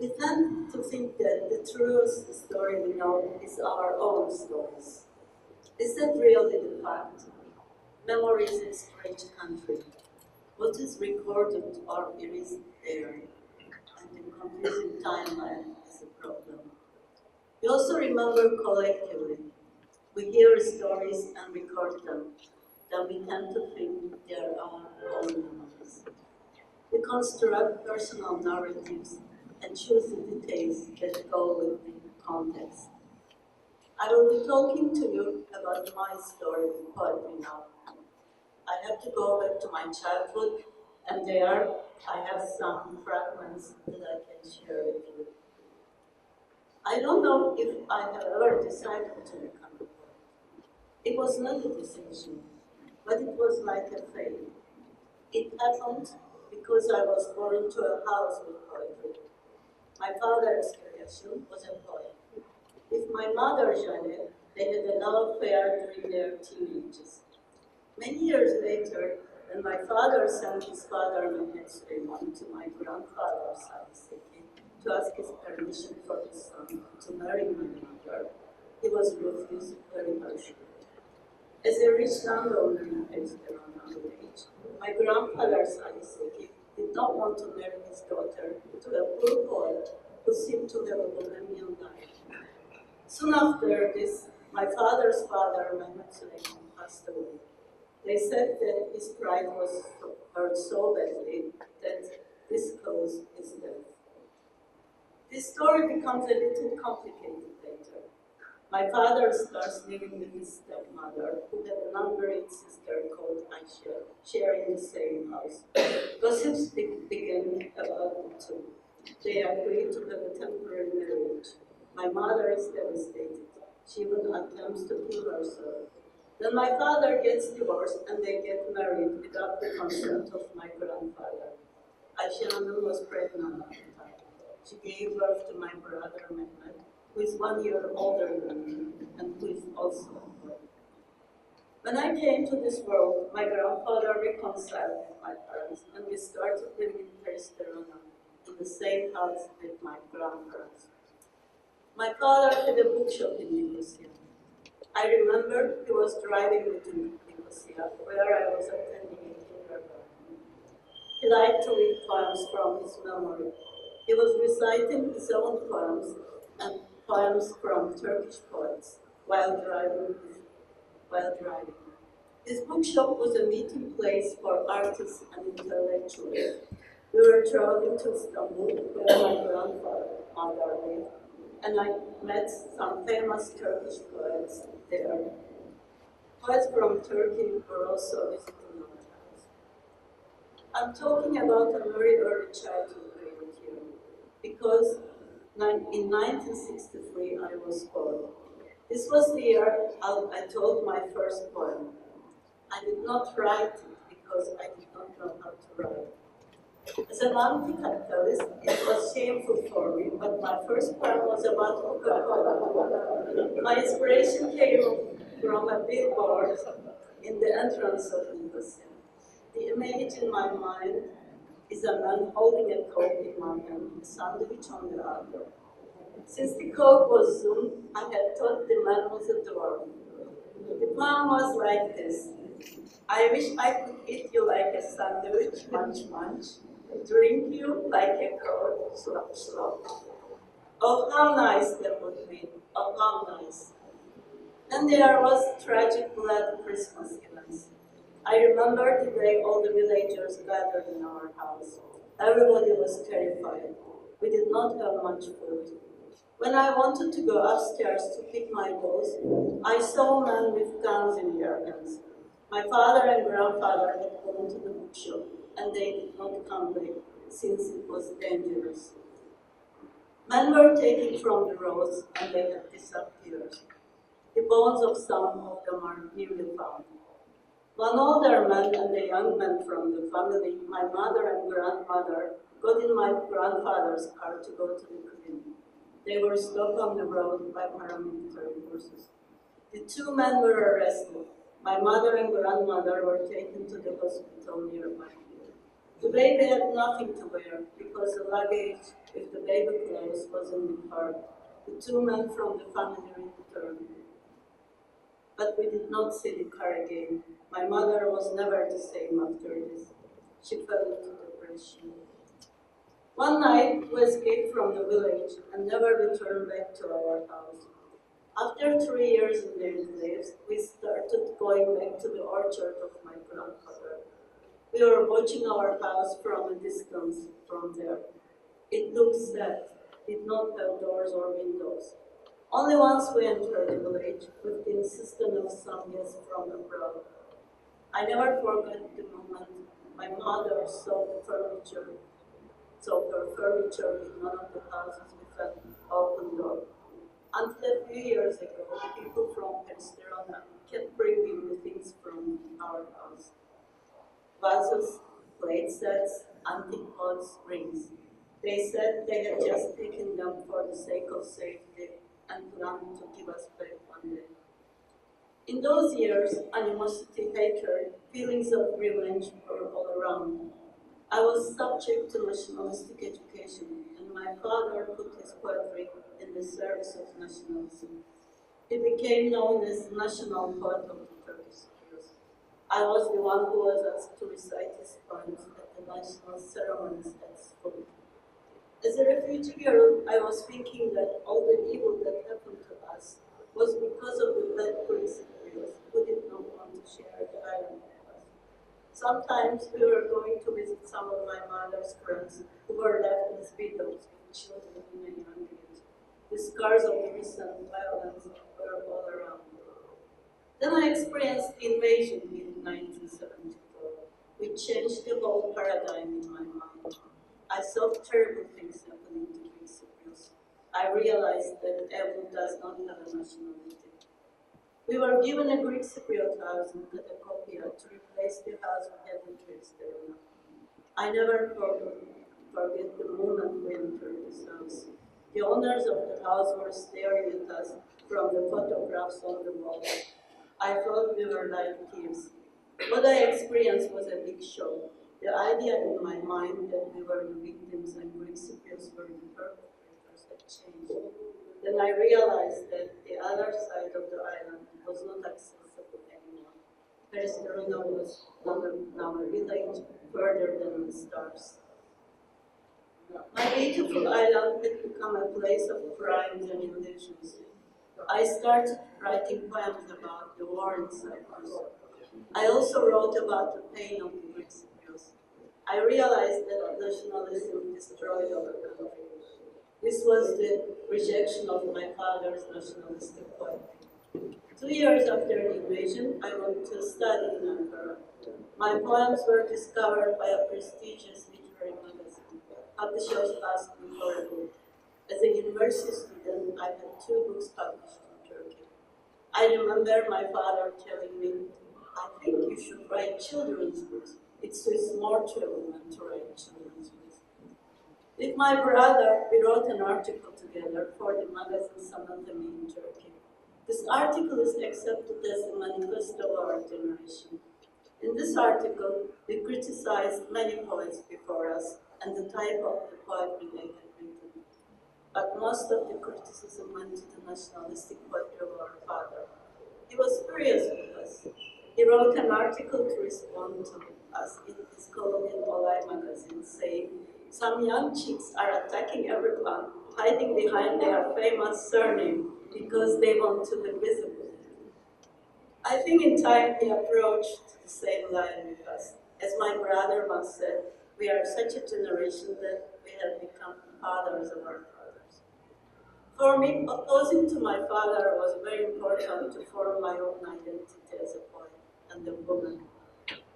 We tend to think that the truest story we know is our own stories. Is that really the fact? Memory is a strange country. What is recorded or erased there, and the confusing timeline is a problem. We also remember collectively. We hear stories and record them, then we tend to think they are our own memories. We construct personal narratives and choose the details that go with the context. I will be talking to you about my story with poetry now. I have to go back to my childhood, and there I have some fragments that I can share with you. I don't know if I have ever decided to become a poet. It was not a decision, but it was like a fate. It happened because I was born into a house with poetry. My father, Yashin, was a poet. With my mother, Janet, they had a love affair during their teenagers. Many years later, when my father sent his father Neshe to my grandfather's house to ask his permission for his son to marry my mother, he was refused very harshly. As a rich landowner in Kasteliotissa village, my grandfather Saliseki did not want to marry his daughter to a poor poet who seemed to have a bohemian life. Soon after this, my father's father, Mehmet Suleiman, passed away. They said that his pride was hurt so badly that this caused his death. This story becomes a little complicated later. My father starts living with his stepmother, who had an unmarried sister called Neshe, sharing the same house. Gossips began about the two. They agreed to have a temporary marriage. My mother is devastated. She even attempts to kill herself. Then my father gets divorced and they get married without the consent of my grandfather. Yashin was pregnant at the time. She gave birth to my brother Mehmet, who is 1 year older than me and who is also a boy. When I came to this world, my grandfather reconciled with my parents and we started living in Kasteliotissa in the same house with my grandparents. My father had a bookshop in Nicosia. I remember he was driving me to Nicosia, where I was attending a kindergarten. He liked to read poems from his memory. He was reciting his own poems and poems from Turkish poets while driving. His bookshop was a meeting place for artists and intellectuals. We were traveling to Istanbul, where my grandmother lived, and I met some famous Turkish poets there. Poets from Turkey were also visiting our house. I'm talking about a very early childhood period here, because in 1963 I was born. This was the year I told my first poem. I did not write it because I did not know how to write. As an anti-capitalist, it was shameful for me, but my first poem was about Coca-Cola. My inspiration came from a billboard in the entrance of Nicosia. The image in my mind is a man holding a Coke in one hand, a sandwich on the other. Since the Coke was zoomed, I had thought the man was a dwarf. The poem was like this. I wish I could eat you like a sandwich, munch munch, drink you like a Coke, slop slop. Oh, how nice that would be. Oh, how nice. Then there was tragic blood Christmas events. I remember the day all the villagers gathered in our house. Everybody was terrified. We did not have much food. When I wanted to go upstairs to pick my dolls, I saw men with guns in their hands. My father and grandfather had gone to the bookshop, and they did not come back since it was dangerous. Men were taken from the roads, and they had disappeared. The bones of some of them are newly found. One older man and a young man from the family, my mother and grandmother, got in my grandfather's car to go to the clinic. They were stopped on the road by paramilitary forces. The two men were arrested. My mother and grandmother were taken to the hospital nearby. The baby had nothing to wear because the luggage with the baby clothes was in the car. The two men from the family returned. But we did not see the car again. My mother was never the same after this. She fell into depression. One night, we escaped from the village and never returned back to our house. After 3 years in the enclaves, we started going back to the orchard of my grandfather. We were watching our house from a distance from there. It looked sad, did not have doors or windows. Only once we entered the village with the insistence of some guests from abroad. I never forget the moment my mother saw her furniture in one of the houses with an open door. Until a few years ago, people from Kasteliotissa kept bringing the things from our house. Vases, plate sets, antique pots, rings. They said they had just taken them for the sake of safety and planned to give us back one day. In those years, animosity, hatred, feelings of revenge were all around. I was subject to nationalistic education, and my father put his poetry in the service of nationalism. He became known as the national poet of the Turkish Cyprus. I was the one who was asked to recite his poems at the national ceremonies at school. As a refugee girl, I was thinking that all the evil that happened to us was because of the bad Cypriots who did not want to share the island with us. Sometimes we were going to visit some of my mother's friends who were left as widows with children in a young age. The scars of the recent violence were all around. Then I experienced the invasion in 1974, which changed the whole paradigm in my mind. I saw terrible things happening to Greek Cypriots. I realized that evil does not have a nationality. We were given a Greek Cypriot house in Kasteliotissa to replace the house we had in Kasteliotissa. I never forget the moment we entered this house. The owners of the house were staring at us from the photographs on the wall. I thought we were like thieves. What I experienced was a big shock. The idea in my mind that we were the victims and Greek Cypriots were the perpetrators had changed. Then I realized that the other side of the island was not accessible anymore. Kasteliotissa was now a village further than the stars. My beautiful island had become a place of crimes and illusions. I started writing poems about the war in Cyprus. I also wrote about the pain of the Greek Cypriots. I realized that nationalism destroyed our country. This was the rejection of my father's nationalistic poetry. 2 years after the invasion, I went to study in Ankara. My poems were discovered by a prestigious literary magazine. Publishers asked me for a book. As a university student, I had 2 books published in Turkey. I remember my father telling me, I think you should write children's books. It's too smart to a woman to write children's books. With my brother, we wrote an article together for the magazine Symposium in Turkey. This article is accepted as a manifesto of our generation. In this article, we criticized many poets before us and the type of the poetry they had written. But most of the criticism went to the nationalistic poetry of our father. He was furious with us. He wrote an article to respond to us in his column in Olay magazine, saying, some young chicks are attacking everyone, hiding behind their famous surname because they want to be visible. I think in time he approached the same line with us. As my brother once said, we are such a generation that we have become fathers of our fathers. For me, opposing to my father was very important to form my own identity as a poet and a woman.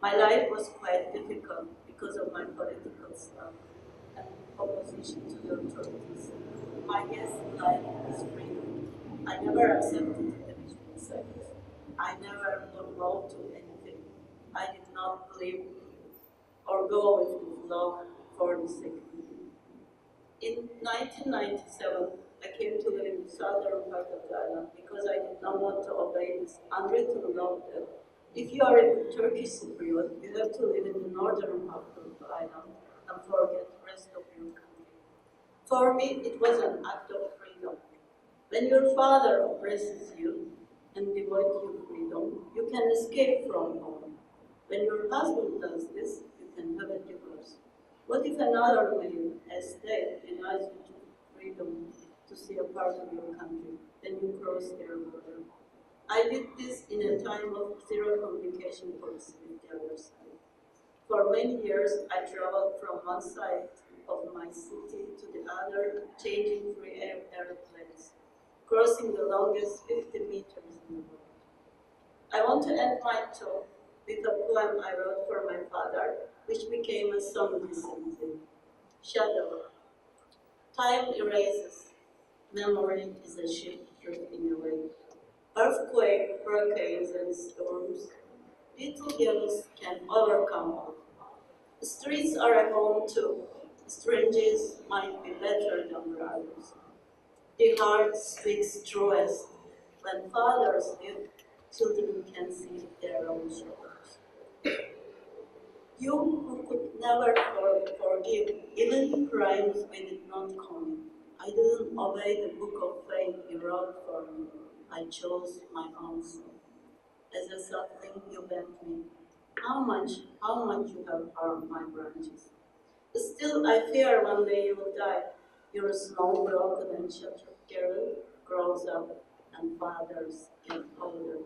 My life was quite difficult because of my political stuff and opposition to the authorities. My guess in life is freedom. I never accepted individual sex. I never looked no to anything. I did not believe or go with the flow for the sake of it. In 1997, I came to live in the southern part of the island because I did not want to obey this unwritten law that If you are a Turkish Cypriot, you have to live in the northern half of the island and forget the rest of your country. For me, it was an act of freedom. When your father oppresses you and devoids you freedom, you can escape from home. When your husband does this, you can have a divorce. What if another man, a state, denies you freedom to see a part of your country? Then you cross their border. I did this in a time of zero communication policy with the other side. For many years, I traveled from one side of my city to the other, changing three airplanes, crossing the longest 50 meters in the world. I want to end my talk with a poem I wrote for my father, which became a song recently. Shadow. Time erases. Memory is a ship drifting away. Earthquake, hurricanes, and storms, little girls can overcome all. The streets are a home too. Strangers might be better than brothers. The heart speaks truest. When fathers live, children can see their own shoulders. You who could never forgive, even crimes we did not commit. I didn't obey the book of fate you wrote for me. I chose my own soul. As a sapling you bent me. How much you have harmed my branches. Still I fear one day you will die. Your small, broken and shattered girl grows up and fathers get older.